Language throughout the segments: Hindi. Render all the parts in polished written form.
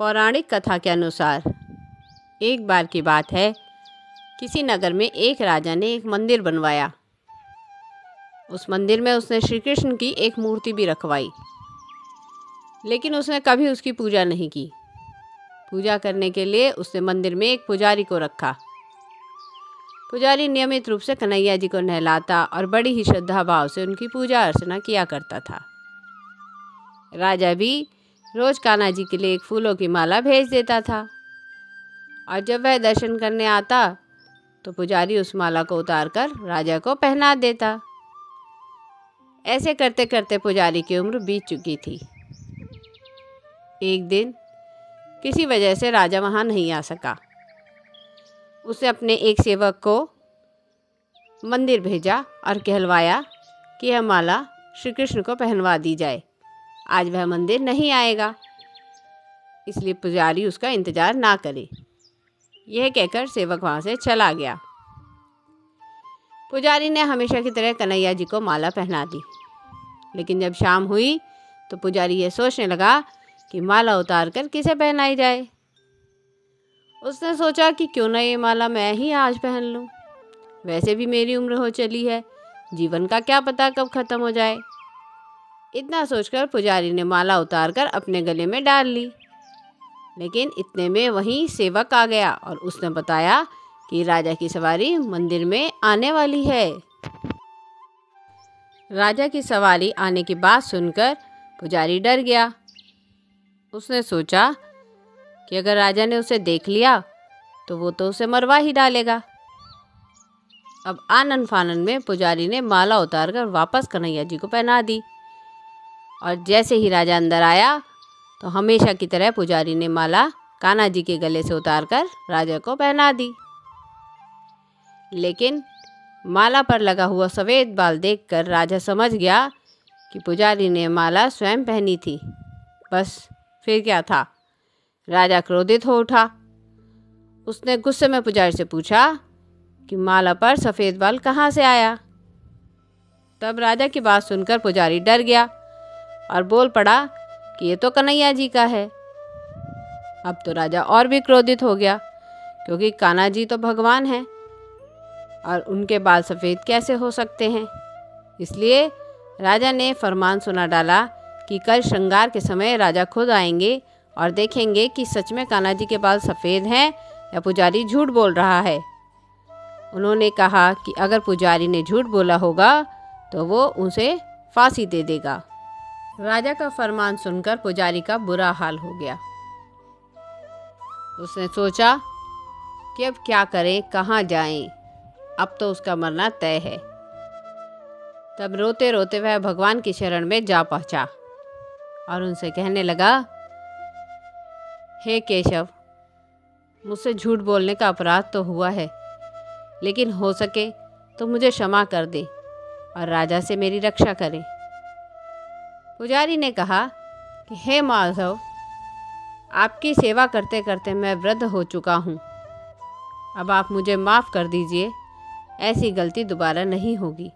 पौराणिक कथा के अनुसार एक बार की बात है, किसी नगर में एक राजा ने एक मंदिर बनवाया। उस मंदिर में उसने श्री कृष्ण की एक मूर्ति भी रखवाई, लेकिन उसने कभी उसकी पूजा नहीं की। पूजा करने के लिए उसने मंदिर में एक पुजारी को रखा। पुजारी नियमित रूप से कन्हैया जी को नहलाता और बड़ी ही श्रद्धा भाव से उनकी पूजा अर्चना किया करता था। राजा भी रोज कान्हा जी के लिए एक फूलों की माला भेज देता था, और जब वह दर्शन करने आता तो पुजारी उस माला को उतारकर राजा को पहना देता। ऐसे करते करते पुजारी की उम्र बीत चुकी थी। एक दिन किसी वजह से राजा वहाँ नहीं आ सका। उसने अपने एक सेवक को मंदिर भेजा और कहलवाया कि यह माला श्री कृष्ण को पहनवा दी जाए। आज वह मंदिर नहीं आएगा, इसलिए पुजारी उसका इंतज़ार ना करे। यह कहकर सेवक वहाँ से चला गया। पुजारी ने हमेशा की तरह कन्हैया जी को माला पहना दी, लेकिन जब शाम हुई तो पुजारी ये सोचने लगा कि माला उतार कर किसे पहनाई जाए। उसने सोचा कि क्यों ना ये माला मैं ही आज पहन लूँ। वैसे भी मेरी उम्र हो चली है, जीवन का क्या पता कब ख़त्म हो जाए। इतना सोचकर पुजारी ने माला उतारकर अपने गले में डाल ली, लेकिन इतने में वहीं सेवक आ गया और उसने बताया कि राजा की सवारी मंदिर में आने वाली है। राजा की सवारी आने की बात सुनकर पुजारी डर गया। उसने सोचा कि अगर राजा ने उसे देख लिया तो वो तो उसे मरवा ही डालेगा। अब आनन फानन में पुजारी ने माला उतारकर वापस कन्हैया जी को पहना दी, और जैसे ही राजा अंदर आया तो हमेशा की तरह पुजारी ने माला कान्हा जी के गले से उतारकर राजा को पहना दी। लेकिन माला पर लगा हुआ सफ़ेद बाल देखकर राजा समझ गया कि पुजारी ने माला स्वयं पहनी थी। बस फिर क्या था, राजा क्रोधित हो उठा। उसने गुस्से में पुजारी से पूछा कि माला पर सफ़ेद बाल कहाँ से आया। तब राजा की बात सुनकर पुजारी डर गया और बोल पड़ा कि ये तो कन्हैया जी का है। अब तो राजा और भी क्रोधित हो गया, क्योंकि कान्हा जी तो भगवान हैं और उनके बाल सफ़ेद कैसे हो सकते हैं। इसलिए राजा ने फरमान सुना डाला कि कल श्रृंगार के समय राजा खुद आएंगे और देखेंगे कि सच में कान्हा जी के बाल सफ़ेद हैं या पुजारी झूठ बोल रहा है। उन्होंने कहा कि अगर पुजारी ने झूठ बोला होगा तो वो उसे फांसी दे देगा। राजा का फरमान सुनकर पुजारी का बुरा हाल हो गया। उसने सोचा कि अब क्या करें, कहाँ जाएं, अब तो उसका मरना तय है। तब रोते रोते वह भगवान की शरण में जा पहुंचा और उनसे कहने लगा, हे केशव, मुझसे झूठ बोलने का अपराध तो हुआ है, लेकिन हो सके तो मुझे क्षमा कर दे और राजा से मेरी रक्षा करें। पुजारी ने कहा कि हे माधव, आपकी सेवा करते करते मैं वृद्ध हो चुका हूँ। अब आप मुझे माफ़ कर दीजिए, ऐसी गलती दोबारा नहीं होगी।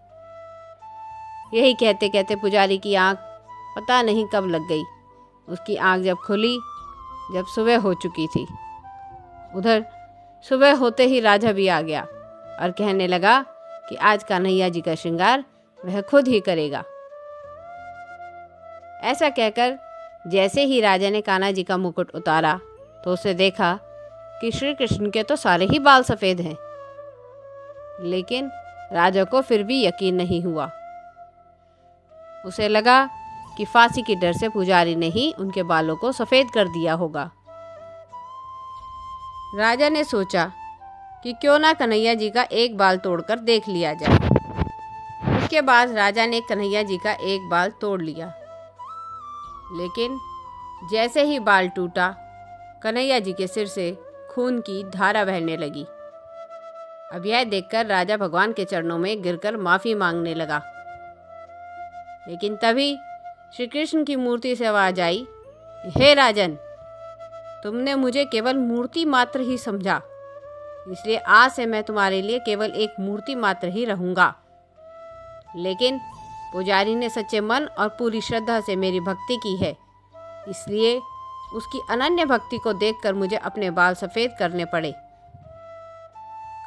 यही कहते कहते पुजारी की आँख पता नहीं कब लग गई। उसकी आँख जब खुली जब सुबह हो चुकी थी। उधर सुबह होते ही राजा भी आ गया और कहने लगा कि आज कन्हैया जी का श्रृंगार वह खुद ही करेगा। ऐसा कहकर जैसे ही राजा ने कान्हा जी का मुकुट उतारा तो उसे देखा कि श्री कृष्ण के तो सारे ही बाल सफ़ेद हैं। लेकिन राजा को फिर भी यकीन नहीं हुआ। उसे लगा कि फांसी के डर से पुजारी ने ही उनके बालों को सफ़ेद कर दिया होगा। राजा ने सोचा कि क्यों ना कन्हैया जी का एक बाल तोड़कर देख लिया जाए। उसके बाद राजा ने कन्हैया जी का एक बाल तोड़ लिया, लेकिन जैसे ही बाल टूटा, कन्हैया जी के सिर से खून की धारा बहने लगी। अब यह देखकर राजा भगवान के चरणों में गिरकर माफ़ी मांगने लगा। लेकिन तभी श्री कृष्ण की मूर्ति से आवाज़ आई, हे राजन, तुमने मुझे केवल मूर्ति मात्र ही समझा, इसलिए आज से मैं तुम्हारे लिए केवल एक मूर्ति मात्र ही रहूँगा। लेकिन पुजारी ने सच्चे मन और पूरी श्रद्धा से मेरी भक्ति की है, इसलिए उसकी अनन्य भक्ति को देखकर मुझे अपने बाल सफ़ेद करने पड़े।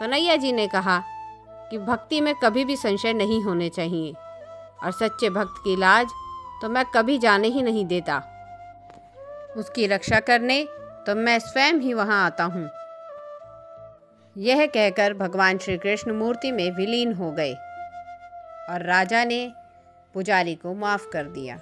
कन्हैया जी ने कहा कि भक्ति में कभी भी संशय नहीं होने चाहिए और सच्चे भक्त की लाज तो मैं कभी जाने ही नहीं देता। उसकी रक्षा करने तो मैं स्वयं ही वहाँ आता हूँ। यह कहकर भगवान श्री कृष्ण मूर्ति में विलीन हो गए और राजा ने पुजारी को माफ़ कर दिया।